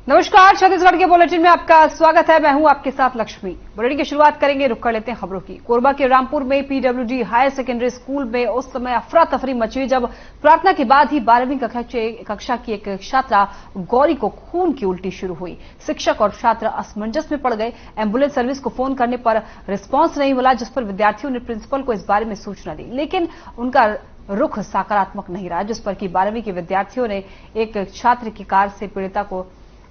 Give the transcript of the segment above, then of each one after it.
नमस्कार, छत्तीसगढ़ के बुलेटिन में आपका स्वागत है। मैं हूं आपके साथ लक्ष्मी। बुलेटिन की शुरुआत करेंगे, रुक कर लेते हैं खबरों की। कोरबा के रामपुर में पीडब्ल्यूडी हायर सेकेंडरी स्कूल में उस समय अफरा तफरी मची जब प्रार्थना के बाद ही 12वीं कक्षा की एक छात्रा गौरी को खून की उल्टी शुरू हुई। शिक्षक और छात्र असमंजस में पड़ गए। एम्बुलेंस सर्विस को फोन करने पर रिस्पांस नहीं मिला, जिस पर विद्यार्थियों ने प्रिंसिपल को इस बारे में सूचना दी, लेकिन उनका रुख सकारात्मक नहीं रहा, जिस पर कि 12वीं के विद्यार्थियों ने एक छात्र की कार से पीड़िता को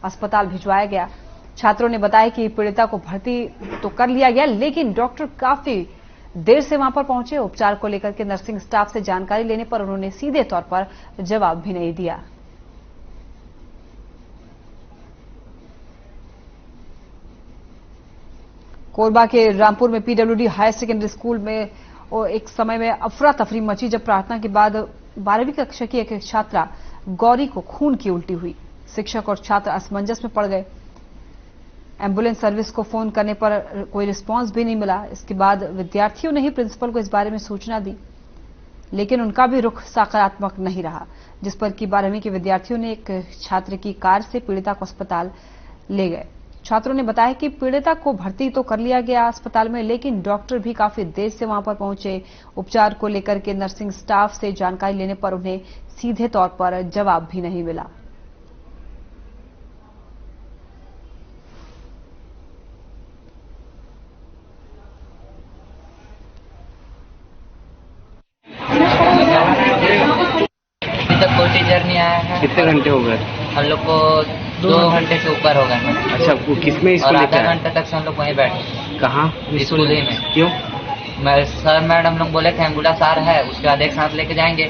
अस्पताल भिजवाया गया। छात्रों ने बताया कि पीड़िता को भर्ती तो कर लिया गया, लेकिन डॉक्टर काफी देर से वहां पर पहुंचे। उपचार को लेकर के नर्सिंग स्टाफ से जानकारी लेने पर उन्होंने सीधे तौर पर जवाब भी नहीं दिया। कोरबा के रामपुर में पीडब्ल्यूडी हायर सेकेंडरी स्कूल में एक समय में अफरा तफरी मची जब प्रार्थना के बाद 12वीं कक्षा की एक छात्रा गौरी को खून की उल्टी हुई। शिक्षक और छात्र असमंजस में पड़ गए। एम्बुलेंस सर्विस को फोन करने पर कोई रिस्पांस भी नहीं मिला। इसके बाद विद्यार्थियों ने ही प्रिंसिपल को इस बारे में सूचना दी, लेकिन उनका भी रुख सकारात्मक नहीं रहा, जिस पर कि 12वीं के विद्यार्थियों ने एक छात्र की कार से पीड़िता को अस्पताल ले गए। छात्रों ने बताया कि पीड़िता को भर्ती तो कर लिया गया अस्पताल में, लेकिन डॉक्टर भी काफी देर से वहां पर पहुंचे। उपचार को लेकर के नर्सिंग स्टाफ से जानकारी लेने पर उन्हें सीधे तौर पर जवाब भी नहीं मिला। कोई टीचर नहीं आया है। कितने घंटे हो गए? हम लोग को 2 घंटे से ऊपर हो गए। अच्छा, वो किसमें और आधा घंटे तक से हम लोग वहीं बैठे। कहाँ? स्कूल ही में। क्यों? सर मैडम लोग बोले थे एम्बुलेंस आ रहा है, उसके बाद एक साथ लेके जाएंगे।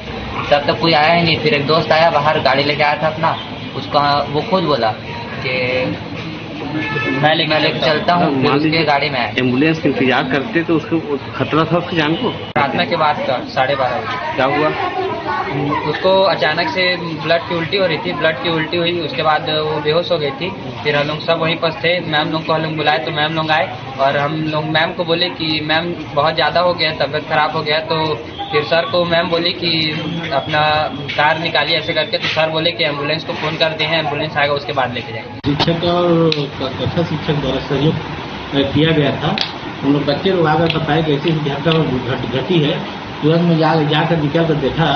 तब तक कोई आया ही नहीं। फिर एक दोस्त आया बाहर, गाड़ी लेके आया था अपना, उसका वो खुद बोला कि मैं लेके चलता हूँ, फिर उसके गाड़ी में आया। एम्बुलेंस का इंतजार करते तो उसको खतरा था उसकी जान को। प्रार्थना के बाद का 12:30 बजे क्या हुआ? उसको अचानक से ब्लड की उल्टी हो रही थी। ब्लड की उल्टी हुई, उसके बाद वो बेहोश हो गई थी। फिर हम लोग सब वहीं पर थे। मैम लोग को हम लोग बुलाए तो मैम लोग आए और हम लोग मैम को बोले कि मैम बहुत ज़्यादा हो गया, तबीयत खराब हो गया। तो फिर सर को मैम बोली कि अपना कार निकालिए ऐसे करके। तो सर बोले कि एम्बुलेंस को फ़ोन कर दिए हैं, एम्बुलेंस आएगा उसके बाद लेके जाएंगे। शिक्षक और कक्षा शिक्षक द्वारा सहयोग किया गया था। उन लोग बच्चे लोग आकर बताए कि ऐसी घटना घटी है। तुरंत में जाकर निकल कर देखा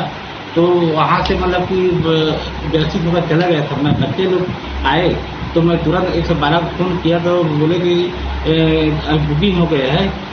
तो वहाँ से मतलब कि व्यवस्थित होकर चला गया था। मैं बच्चे लोग आए तो मैं तुरंत 112 को फोन किया तो बोले कि बुकिंग हो गया है।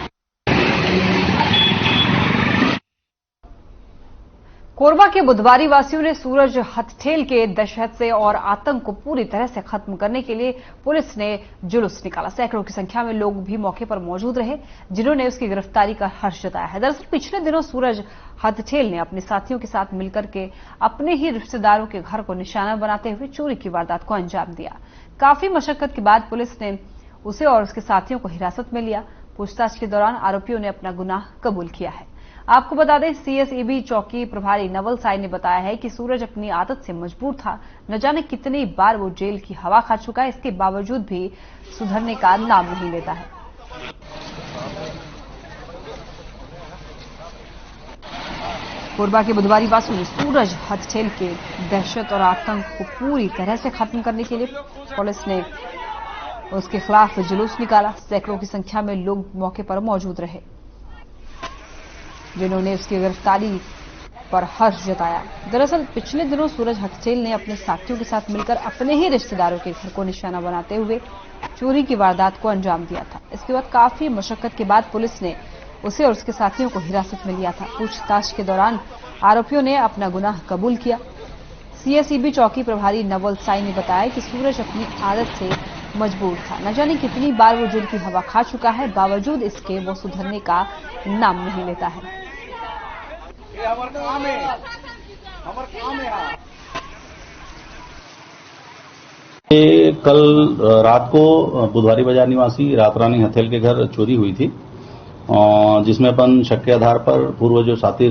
कोरबा के बुधवारी वासियों ने सूरज हथठेल के दहशत से और आतंक को पूरी तरह से खत्म करने के लिए पुलिस ने जुलूस निकाला। सैकड़ों की संख्या में लोग भी मौके पर मौजूद रहे, जिन्होंने उसकी गिरफ्तारी का हर्ष जताया है। दरअसल पिछले दिनों सूरज हथठेल ने अपने साथियों के साथ मिलकर के अपने ही रिश्तेदारों के घर को निशाना बनाते हुए चोरी की वारदात को अंजाम दिया। काफी मशक्कत के बाद पुलिस ने उसे और उसके साथियों को हिरासत में लिया। पूछताछ के दौरान आरोपियों ने अपना गुनाह कबूल किया है। आपको बता दें, सीएसईबी चौकी प्रभारी नवल साई ने बताया है कि सूरज अपनी आदत से मजबूर था। न जाने कितनी बार वो जेल की हवा खा चुका है, इसके बावजूद भी सुधरने का नाम नहीं लेता है। कोरबा के बुधवारी वासियों ने सूरज हथठेल के दहशत और आतंक को पूरी तरह से खत्म करने के लिए पुलिस ने उसके खिलाफ जुलूस निकाला। सैकड़ों की संख्या में लोग मौके पर मौजूद रहे, जिन्होंने उसकी गिरफ्तारी पर हर्ष जताया। दरअसल पिछले दिनों सूरज हथठेल ने अपने साथियों के साथ मिलकर अपने ही रिश्तेदारों के घर को निशाना बनाते हुए चोरी की वारदात को अंजाम दिया था। इसके बाद काफी मशक्कत के बाद पुलिस ने उसे और उसके साथियों को हिरासत में लिया था। पूछताछ के दौरान आरोपियों ने अपना गुनाह कबूल किया। सीएसईबी चौकी प्रभारी नवल साई ने बताया कि सूरज अपनी आदत से मजबूर था। न जाने कितनी बार वो जेल की हवा खा चुका है, बावजूद इसके वो सुधरने का नाम नहीं लेता है। कल रात को बुधवारी बाजार निवासी रातरानी हथेल के घर चोरी हुई थी, जिसमें अपन शक के आधार पर पूर्व जो साथी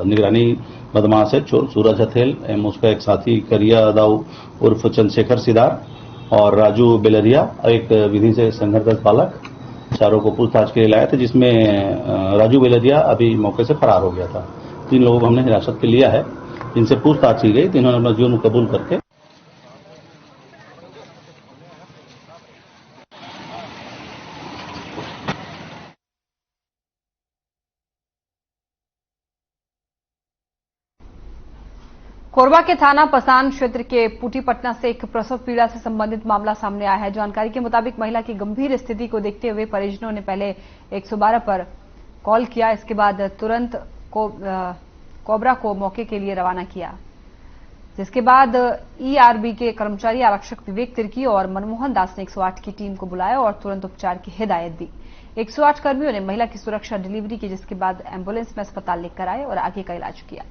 निगरानी बदमाश है सूरज हथेल एवं उसका एक साथी करिया दाऊ उर्फ चंद्रशेखर सिदार और राजू बेलरिया एक विधि से संघर्षरत बालक, चारों को पूछताछ के लिए लाया था, जिसमें राजू बेलरिया अभी मौके से फरार हो गया था। 3 लोगों को हमने हिरासत में लिया है, जिनसे पूछताछ की गई, तो इन्होंने अपना जुर्म कबूल करके। 12 वीं कक्षा की एक छात्रा गौरी को खून की उल्टी शुरू हुई। शिक्षक और छात्र असमंजस में पड़ गए। एम्बुलेंस सर्विस को फोन करने पर रिस्पांस नहीं मिला। इसके बाद विद्यार्थियों ने ही प्रिंसिपल को इस बारे में सूचना दी, लेकिन उनका भी रुख सकारात्मक नहीं रहा, जिस पर कि 12वीं के विद्यार्थियों ने एक छात्र की कार से पीड़िता को अस्पताल ले गए। छात्रों ने बताया कि कोरबा के थाना पसान क्षेत्र के पुटीपटना से एक प्रसव पीड़ा से संबंधित मामला सामने आया है। जानकारी के मुताबिक महिला की गंभीर स्थिति को देखते हुए परिजनों ने पहले 112 पर कॉल किया। इसके बाद तुरंत कोबरा को मौके के लिए रवाना किया, जिसके बाद ईआरबी के कर्मचारी आरक्षक विवेक तिर्की और मनमोहन दास ने 108 की टीम को बुलाया और तुरंत उपचार की हिदायत दी। 108 कर्मियों ने महिला की सुरक्षा डिलीवरी की, जिसके बाद एम्बुलेंस में अस्पताल लेकर आए और आगे का इलाज किया।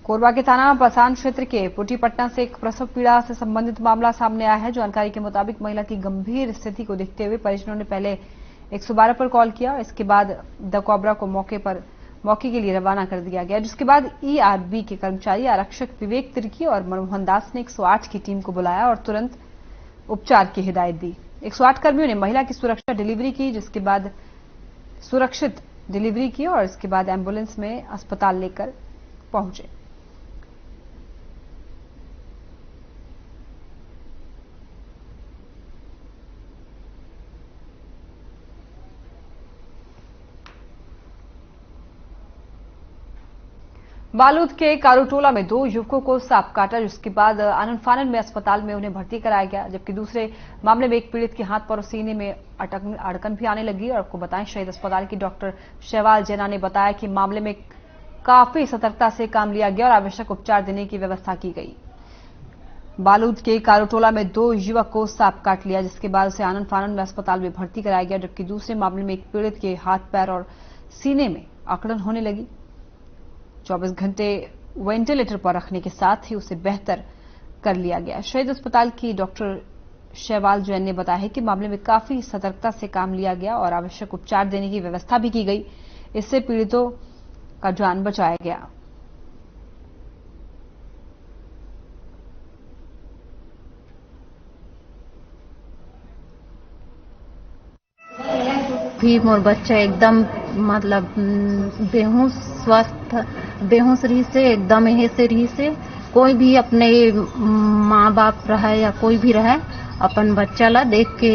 कोरबा के थाना पसान क्षेत्र के पुटीपटना से एक प्रसव पीड़ा से संबंधित मामला सामने आया है। जानकारी के मुताबिक महिला की गंभीर स्थिति को देखते हुए परिजनों ने पहले 112 पर कॉल किया। इसके बाद द कोबरा को मौके के लिए रवाना कर दिया गया, जिसके बाद ईआरबी के कर्मचारी आरक्षक विवेक तिर्की और मनमोहन दास ने 108 की टीम को बुलाया और तुरंत उपचार की हिदायत दी। 108 कर्मियों ने महिला की सुरक्षा डिलीवरी की, जिसके बाद सुरक्षित डिलीवरी की और इसके बाद एम्बुलेंस में अस्पताल लेकर पहुंचे। बालूद के कारूटोला में 2 युवकों को सांप काटा, जिसके बाद आनन फानन में अस्पताल में उन्हें भर्ती कराया गया। जबकि दूसरे मामले में एक पीड़ित के हाथ पर और सीने में अड़कन भी आने लगी। और आपको बताएं, शहीद अस्पताल की डॉक्टर शैवाल जेना ने बताया कि मामले में काफी सतर्कता से काम लिया गया और आवश्यक उपचार देने की व्यवस्था की गई। बालूद के कारूटोला में 2 युवक को सांप काट लिया, जिसके बाद उसे आनन फानन में अस्पताल में भर्ती कराया गया। जबकि दूसरे मामले में एक पीड़ित के हाथ पैर और सीने में अकड़न होने लगी। 24 घंटे वेंटिलेटर पर रखने के साथ ही उसे बेहतर कर लिया गया। शहीद अस्पताल की डॉक्टर शैवाल जैन ने बताया कि मामले में काफी सतर्कता से काम लिया गया और आवश्यक उपचार देने की व्यवस्था भी की गई। इससे पीड़ितों का जान बचाया गया। भी मोर बच्चा एकदम मतलब बेहोश रही से एकदम यही से रही से कोई भी अपने माँ बाप रहे या कोई भी रहे अपन बच्चा ला देख के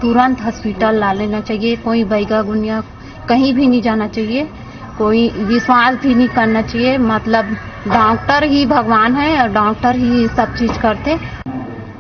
तुरंत हॉस्पिटल ला लेना चाहिए। कोई बैगा गुनिया कहीं भी नहीं जाना चाहिए, कोई विश्वास भी नहीं करना चाहिए। मतलब डॉक्टर ही भगवान है और डॉक्टर ही सब चीज करते।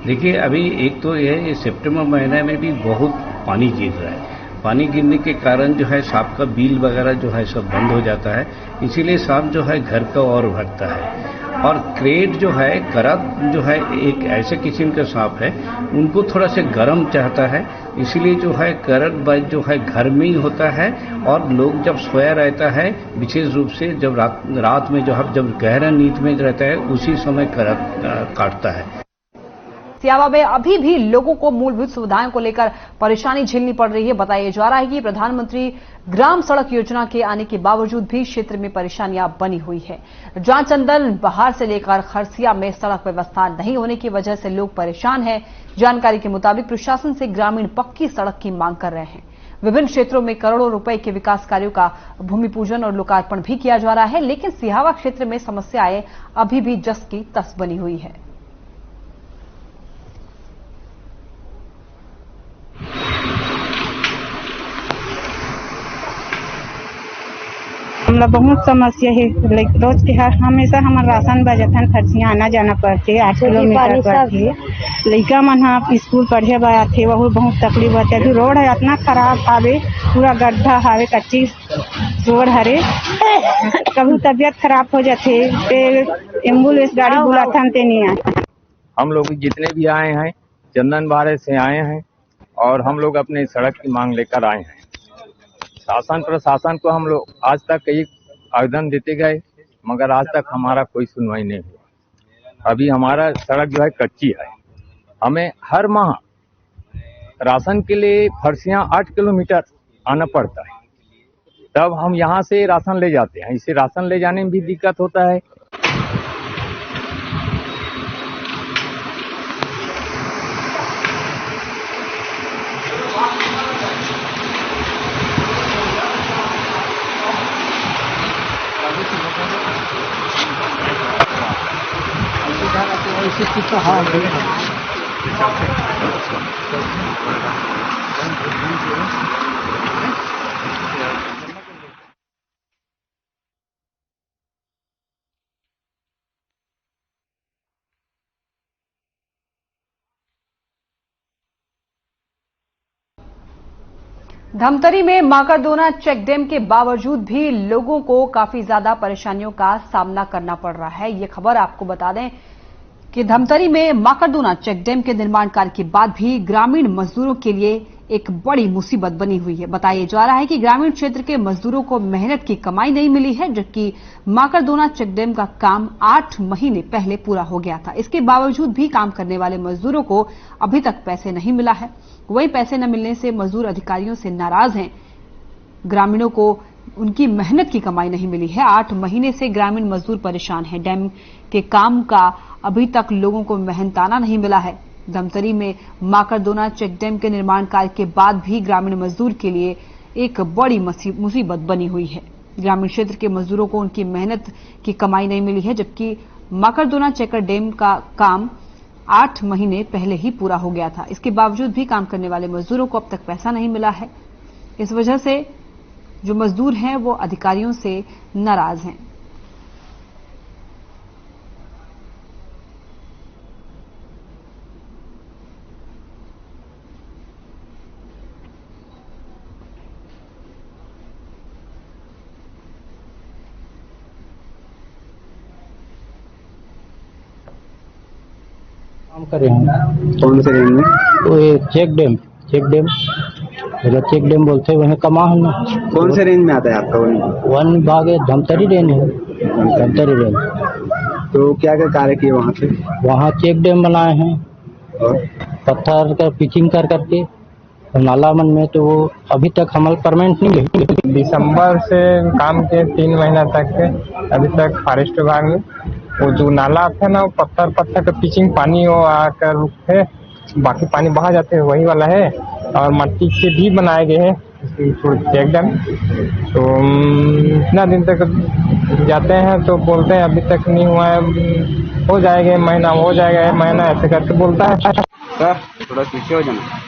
देखिए, अभी एक तो ये सितंबर महीने में भी बहुत पानी गिर रहा है। पानी गिरने के कारण जो है सांप का बिल वगैरह जो है सब बंद हो जाता है, इसीलिए सांप जो है घर का और भरता है। और क्रेट जो है करत जो है एक ऐसे किस्म का सांप है, उनको थोड़ा सा गर्म चाहता है, इसीलिए जो है करत जो है घर में ही होता है। और लोग जब सोया रहता है, विशेष रूप से जब रात में जो है जब गहरा नींद में रहता है, उसी समय करत काटता है। सियावा में अभी भी लोगों को मूलभूत सुविधाओं को लेकर परेशानी झेलनी पड़ रही है। बताया जा रहा है कि प्रधानमंत्री ग्राम सड़क योजना के आने के बावजूद भी क्षेत्र में परेशानियां बनी हुई है। जांचंदल बहार से लेकर खरसिया में सड़क व्यवस्था नहीं होने की वजह से लोग परेशान हैं। जानकारी के मुताबिक प्रशासन से ग्रामीण पक्की सड़क की मांग कर रहे हैं। विभिन्न क्षेत्रों में करोड़ों रुपए के विकास कार्यों का भूमि पूजन और लोकार्पण भी किया जा रहा है, लेकिन सिहावा क्षेत्र में समस्याएं अभी भी जस की तस बनी हुई है। हमला बहुत समस्या है। रोज के हमेशा हमार राशन बजथन खर्चिया आना जाना पड़ते 8 किलोमीटर पड़ते। लड़का मन स्कूल पढ़े आते, वह बहुत तकलीफ होती है। रोड है इतना खराब हावे, पूरा गड्ढा हावे, कच्ची रोड हरे। कभी तबियत खराब हो जाते, एम्बुलेंस गाड़ी बुलाथन ते नहीं आए। हम लोग जितने भी आए हैं चंदन बारे से आए हैं और हम लोग अपने सड़क की मांग लेकर आए हैं। शासन प्रशासन को हम लोग आज तक कई आवेदन देते गए, मगर आज तक हमारा कोई सुनवाई नहीं हुआ। अभी हमारा सड़क जो है कच्ची है। हमें हर माह राशन के लिए फरसियां 8 किलोमीटर आना पड़ता है, तब हम यहाँ से राशन ले जाते हैं। इसे राशन ले जाने में भी दिक्कत होता है। हाँ धमतरी में माकड़दोना चेक डैम के बावजूद भी लोगों को काफी ज्यादा परेशानियों का सामना करना पड़ रहा है। ये खबर आपको बता दें कि धमतरी में माकड़दोना चेक डैम के निर्माण कार्य के बाद भी ग्रामीण मजदूरों के लिए एक बड़ी मुसीबत बनी हुई है। बताया जा रहा है कि ग्रामीण क्षेत्र के मजदूरों को मेहनत की कमाई नहीं मिली है, जबकि माकड़दोना चेक डैम का काम 8 महीने पहले पूरा हो गया था। इसके बावजूद भी काम करने वाले मजदूरों को अभी तक पैसे नहीं मिला है। वही पैसे न मिलने से मजदूर अधिकारियों से नाराज हैं। ग्रामीणों को उनकी मेहनत की कमाई नहीं मिली है। 8 महीने से ग्रामीण मजदूर परेशान हैं। डैम के काम का अभी तक लोगों को मेहनताना नहीं मिला है। धमतरी में माकड़दोना चेक डैम के निर्माण कार्य के बाद भी ग्रामीण मजदूर के लिए एक बड़ी मुसीबत बनी हुई है। ग्रामीण क्षेत्र के मजदूरों को उनकी मेहनत की कमाई नहीं मिली है, जबकि माकड़दोना चेक डैम का काम 8 महीने पहले ही पूरा हो गया था। इसके बावजूद भी काम करने वाले मजदूरों को अब तक पैसा नहीं मिला है। इस वजह से जो मजदूर हैं वो अधिकारियों से नाराज हैं। काम कर रहे हैं। कौन से रेंज में? तो ये चेक डैम चेक डैम बोलते हैं, वहीं कमा है ना। कौन से रेंज में आता है आपका? वन विभाग है, धमतरी रेंज है, धमतरी रेंज। तो क्या क्या कार्य किए वहाँ पे? वहाँ चेक डैम बनाए हैं और पत्थर का पिचिंग कर करके नाला मन में, तो वो अभी तक हमारे परमानेंट नहीं है। दिसंबर से काम के 3 महीना तक के अभी तक फॉरेस्ट विभाग में वो जो नाला थे ना, वो पत्थर का पिचिंग पानी वो आकर रुकते, बाकी पानी बहा जाते हैं, वही वाला है। और मट्टी से भी बनाए गए हैं चेक डैम। तो इतना दिन तक जाते हैं तो बोलते हैं अभी तक नहीं हुआ है, हो जाएगा महीना, हो जाएगा महीना, ऐसे करके बोलता है। थोड़ा पीछे हो जाना।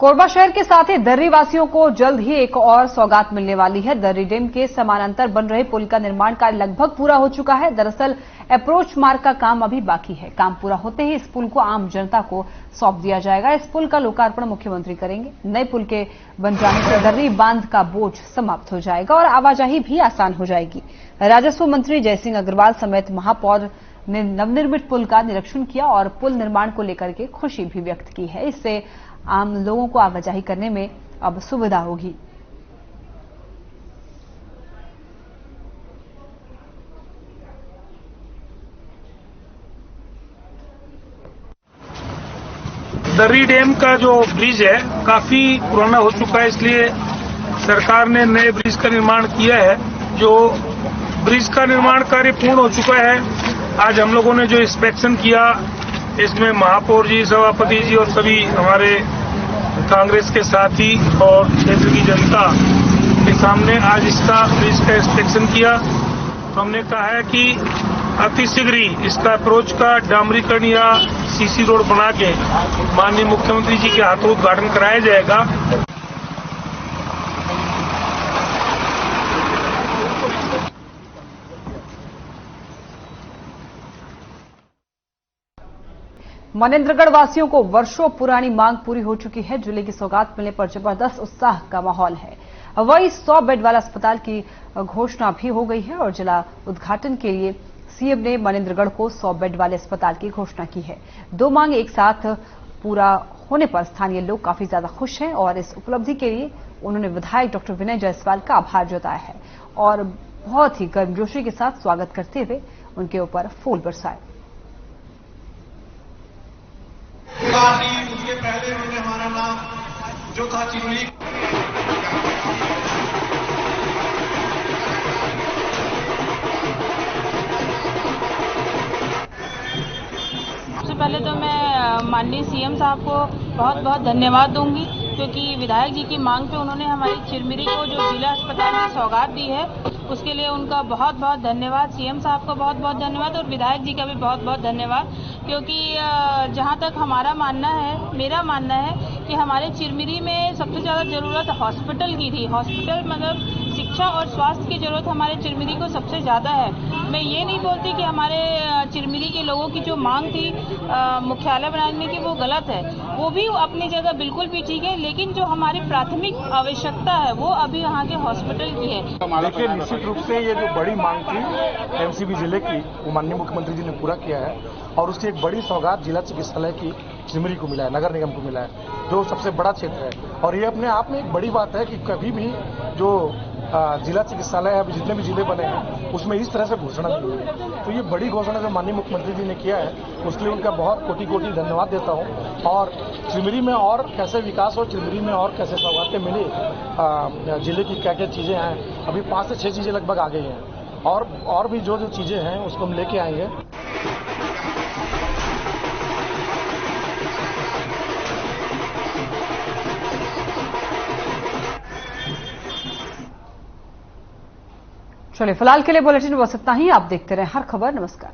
कोरबा शहर के साथ ही दर्री वासियों को जल्द ही एक और सौगात मिलने वाली है। दर्री डैम के समानांतर बन रहे पुल का निर्माण कार्य लगभग पूरा हो चुका है। दरअसल अप्रोच मार्ग का काम अभी बाकी है। काम पूरा होते ही इस पुल को आम जनता को सौंप दिया जाएगा। इस पुल का लोकार्पण मुख्यमंत्री करेंगे। नए पुल के बन जाने से दर्री बांध का बोझ समाप्त हो जाएगा और आवाजाही भी आसान हो जाएगी। राजस्व मंत्री जयसिंह अग्रवाल समेत महापौर ने नवनिर्मित पुल का निरीक्षण किया और पुल निर्माण को लेकर के खुशी भी व्यक्त की है। इससे आम लोगों को आवाजाही करने में अब सुविधा होगी। दर्री डैम का जो ब्रिज है काफी पुराना हो चुका है, इसलिए सरकार ने नए ब्रिज का निर्माण किया है। जो ब्रिज का निर्माण कार्य पूर्ण हो चुका है। आज हम लोगों ने जो इंस्पेक्शन किया, इसमें महापौर जी, सभापति जी और सभी हमारे कांग्रेस के साथी और क्षेत्र की जनता के सामने आज इसका ब्रिज का इंस्पेक्शन किया। तो हमने कहा है कि अतिशीघ्र ही इसका अप्रोच का डामरीकरण या सीसी रोड बना के माननीय मुख्यमंत्री जी के हाथों उद्घाटन कराया जाएगा। मनेन्द्रगढ़ वासियों को वर्षों पुरानी मांग पूरी हो चुकी है। जिले की सौगात मिलने पर जबरदस्त उत्साह का माहौल है। वही 100 बेड वाला अस्पताल की घोषणा भी हो गई है और जिला उद्घाटन के लिए सीएम ने मनेन्द्रगढ़ को 100 बेड वाले अस्पताल की घोषणा की है। 2 मांग एक साथ पूरा होने पर स्थानीय लोग काफी ज्यादा खुश हैं और इस उपलब्धि के लिए उन्होंने विधायक डॉक्टर विनय जायसवाल का आभार जताया है और बहुत ही गर्मजोशी के साथ स्वागत करते हुए उनके ऊपर फूल बरसाए। उसके पहले उन्होंने हमारा नाम जो था चिरौली। सबसे पहले तो मैं माननीय सीएम साहब को बहुत बहुत धन्यवाद दूंगी क्योंकि विधायक जी की मांग पे उन्होंने हमारी चिरमिरी को जो जिला अस्पताल में सौगात दी है, उसके लिए उनका बहुत बहुत धन्यवाद। सीएम साहब का बहुत बहुत धन्यवाद और विधायक जी का भी बहुत बहुत धन्यवाद, क्योंकि जहां तक हमारा मानना है, मेरा मानना है कि हमारे चिरमिरी में सबसे ज़्यादा ज़रूरत हॉस्पिटल की थी। हॉस्पिटल मतलब शिक्षा और स्वास्थ्य की जरूरत हमारे चिरमिरी को सबसे ज़्यादा है। मैं ये नहीं बोलती कि हमारे चिरमिरी के लोगों की जो मांग थी मुख्यालय बनाने की वो गलत है, वो भी अपनी जगह बिल्कुल भी ठीक है, लेकिन जो हमारी प्राथमिक आवश्यकता है वो अभी यहाँ के हॉस्पिटल की है। देखिए, निश्चित रूप से ये जो बड़ी मांग थी एमसीबी जिले की, वो माननीय मुख्यमंत्री जी ने पूरा किया है और उसकी एक बड़ी सौगात जिला चिकित्सालय की चिरमिरी को मिला है, नगर निगम को मिला है, जो सबसे बड़ा क्षेत्र है। और ये अपने आप में एक बड़ी बात है कि कभी भी जो जिला चिकित्सालय है, जितने भी जिले बने हैं, उसमें इस तरह से घोषणा नहीं हुई है। तो ये बड़ी घोषणा जो माननीय मुख्यमंत्री जी ने किया है, उसके लिए उनका बहुत कोटि कोटि धन्यवाद देता हूँ। और चिरमिरी में और कैसे विकास हो, चिरमिरी में और कैसे सौगातें मिली, जिले की क्या क्या चीज़ें हैं, अभी 5 से 6 चीज़ें लगभग आ गई हैं और भी जो चीज़ें हैं उसको हम लेके आएंगे। चलिए, फिलहाल के लिए बुलेटिन बस इतना ही। आप देखते रहें हर खबर। नमस्कार।